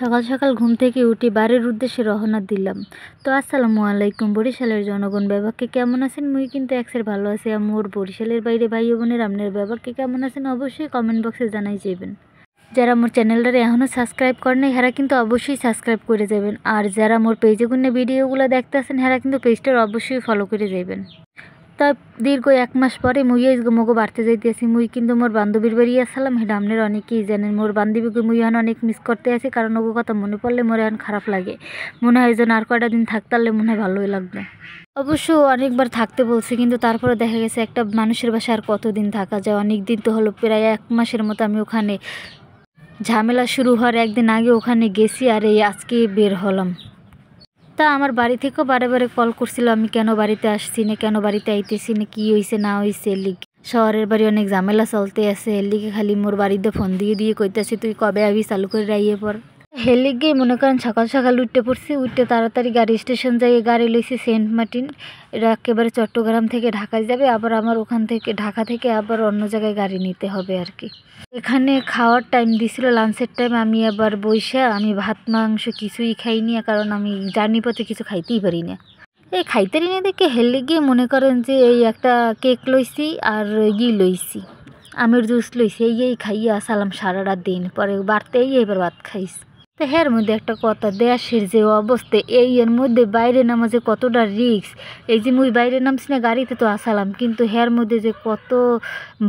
সকাল সকাল ঘুম থেকে উঠে বাড়ির উদ্দেশ্যে রওনা দিলাম। তো আসসালামু আলাইকুম বরিশালের জনগণ, ব্যাপারকে কেমন আছেন? মুই কিন্তু একসের ভালো আছি। মোর বরিশালের বাইরে ভাই বোনের আপনার ব্যাপারকে কেমন আছেন অবশ্যই কমেন্ট বক্সে জানাই যাবেন। যারা মোর চ্যানেলটারে এখনও সাবস্ক্রাইব করেন নাই হেরা কিন্তু অবশ্যই সাবস্ক্রাইব করে যাবেন। আর যারা মোর পেজে গুনে ভিডিওগুলো দেখতে আছেন হেরা কিন্তু পেজটার অবশ্যই ফলো করে যাবেন। তা দীর্ঘ 1 মাস পরে মুই মগো বাড়তে যাইতেছি। মুই কিন্তু মোর বান্ধবীর বাড়ি আসলাম, সেটা আপনারা অনেকেই জানেন। মোর বান্ধবীকে মুই এখন অনেক মিস করতে আছি, কারণ ওগো কথা মনে পড়লে মোর এখন খারাপ লাগে। মনে হয় যেন আর কয়টা দিন থাকতে পারলে মনে হয় ভালোই লাগবে। অবশ্য অনেকবার থাকতে বলছি, কিন্তু তারপরে দেখা গেছে একটা মানুষের বাসায় আর কতদিন থাকা যায়। অনেক দিন তো হলো, প্রায় 1 মাসের মতো আমি ওখানে ঝামেলা শুরু হওয়ার একদিন আগে ওখানে গেছি, আর এই আজকে বের হলাম। তা আমার বাড়ি থেকেও বারে বারে কল করছিল আমি কেন বাড়িতে আসছি না, কেন বাড়িতে আইতেছি না, কী হয়েছে না হয়েছে। এর লিগে শহরের বাড়ি অনেক ঝামেলা চলতে আছে, এর লিগে খালি মোর বাড়িতে ফোন দিয়ে দিয়ে কইতেছি তুই কবে আবি, চালু করে আইয়ে পর। হের লিগে মনে করেন সকাল সকাল উঠতে পড়ছি, উঠতে তাড়াতাড়ি গাড়ি স্টেশন যাই গাড়ি লইছি সেন্ট মার্টিন। এটা একেবারে চট্টগ্রাম থেকে ঢাকায় যাবে, আবার আমার ওখান থেকে ঢাকা থেকে আবার অন্য জায়গায় গাড়ি নিতে হবে আর কি। এখানে খাওয়ার টাইম দিছিল, লাঞ্চের টাইম। আমি আবার বইসা আমি ভাত মাংস কিছুই খাইনি, কারণ আমি জার্নি পথে কিছু খাইতেই পারি না। এই খাইতে না দেখে হেলে গিয়ে মনে করেন যে এই একটা কেক লইছি আর লইছি, আমের জুস লইছি। এই খাইয়া আসালাম সারা রাত দিন, পরে বাড়তেই এবার ভাত খাইছি। তো এর মধ্যে একটা কথা, দেশের যে অবস্থা এর মধ্যে বাইরে নামা যে কতটা রিস্ক। এই যে মুই বাইরে নামছি না, গাড়িতে তো আসালাম, কিন্তু হের মধ্যে যে কত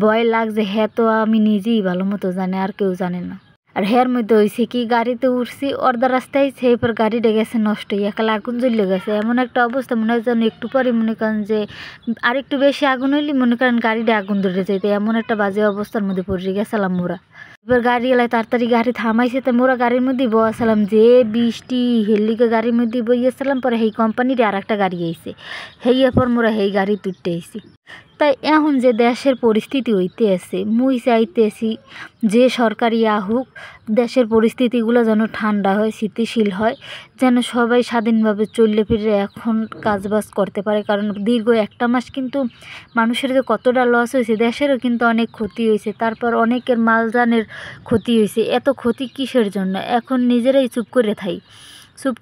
ভয় লাগছে হ্যাঁ তো আমি নিজেই ভালো মতো জানি, আর কেউ জানে না। আর হের মধ্যে হয়েছে কি, গাড়িতে উঠছি অর্ধা রাস্তায়, সেই পর গাড়িটা গেছে নষ্ট হয়ে, একালা আগুন জ্বলে গেছে। এমন একটা অবস্থা মনে হয় যেন একটু পরে মনে করেন যে আর একটু বেশি আগুন হইলে মনে করেন গাড়িটা আগুন ধরে যাইতে, এমন একটা বাজে অবস্থার মধ্যে পড়ে গেছিলাম মোরা। এবার গাড়িওয়ালায় তাড়াতাড়ি গাড়ি থামাইছে, তো মোরা গাড়ির মধ্যেই বসালাম। যে বৃষ্টি হেলিকে গাড়ির মধ্যেই বইয়েছিলাম, পরে সেই কোম্পানির আর একটা গাড়ি আইছে, হেইয়ার পর মোরা সেই গাড়ি তুলতে আইছি। তাই এখন যে দেশের পরিস্থিতি হইতে আছে, মুই চাইতেছি যে সরকারি আহুক, দেশের পরিস্থিতিগুলো যেন ঠান্ডা হয়, স্থিতিশীল হয়, যেন সবাই স্বাধীনভাবে চললে ফিরে এখন কাজবাজ করতে পারে। কারণ দীর্ঘ 1 মাস কিন্তু মানুষের যে কতটা লস হয়েছে, দেশেরও কিন্তু অনেক ক্ষতি হয়েছে, তারপর অনেকের মালজানের ক্ষতি হয়েছে। এত ক্ষতি কিসের জন্য? এখন নিজেরাই চুপ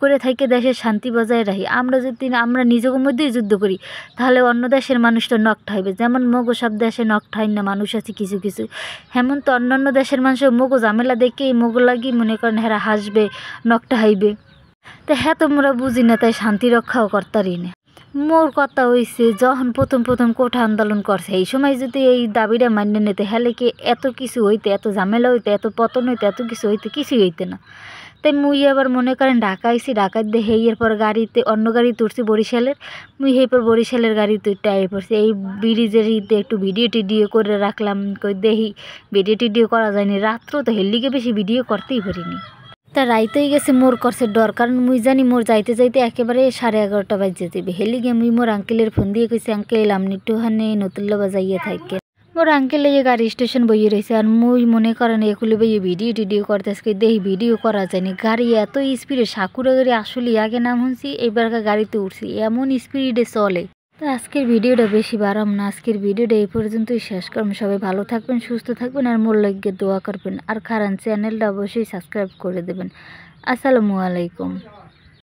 করে থাইকে দেশের শান্তি বজায় রাখি। আমরা যদি আমরা নিজেদের মধ্যেই যুদ্ধ করি, তাহলে অন্য দেশের মানুষ তো নক ঠাইবে। যেমন মগো সব দেশে নক ঠাই না মানুষ আছে কিছু কিছু, হেমন তো অন্যান্য দেশের মানুষের মগো ঝামেলা দেখে মগো লাগি মনে করেন হেরা হাসবে, নকটা হাইবে। তো হ্যাঁ তো মোরা বুঝি না, তাই শান্তি রক্ষাও করতারি না। মোর কথা হইছে, যখন প্রথম কোঠা আন্দোলন করছে, এই সময় যদি এই দাবিটা মান্য নিতে, হেলে কি এত কিছু হইতে, এত ঝামেলা হইতে, এত পতন হইতে, এত কিছু হইতে কিছুই হইতে না। তাই মুই আবার মনে করেন ঢাকা আইসি, ঢাকায় দিয়ে হেইয়ের পর গাড়িতে অন্য গাড়ি তুলছি বরিশালের। মুই হেই পর বরিশালের গাড়ি তুলতে আই পড়ছি। এই ব্রিজের ঈদে একটু ভিডিও টিডিও করে রাখলাম, কই দেখি ভিডিও টিডিও করা যায়নি। রাত্র তো হেলিকে বেশি ভিডিও করতেই পারিনি। তা রাইতেই গেছে মোর করছে ডর, কারণ মুই জানি মোর যাইতে যাইতে একেবারে 11:30 বাজে যাবে। হেলিগে মুই মোর আঙ্কেলের ফোন দিয়ে কইছি, আঙ্কেল আপনি একটুখানে নতুল্লা বাজাইয়া থাকে। মোর আঙ্কেল এই গাড়ি স্টেশন বইয়ে রয়েছে, আর মুই মনে করেন এগুলি বইয়ে ভিডিও টিডিও করতেছে। দেখি ভিডিও করা যায়নি, গাড়ি এত স্পিডে, সাকুরা গাড়ি আসলে আগে নাম শুনছি, এইবারকার গাড়িতে উঠছি, এমন স্পিডে চলে। তো আজকের ভিডিওটা বেশি বাড়াম না, আজকের ভিডিওটা এই পর্যন্তই শেষ করলাম। সবাই ভালো থাকবেন, সুস্থ থাকবেন, আর মোর লাগিয়ে দোয়া করবেন। আর খারান চ্যানেলটা অবশ্যই সাবস্ক্রাইব করে দেবেন। আসসালামু আলাইকুম।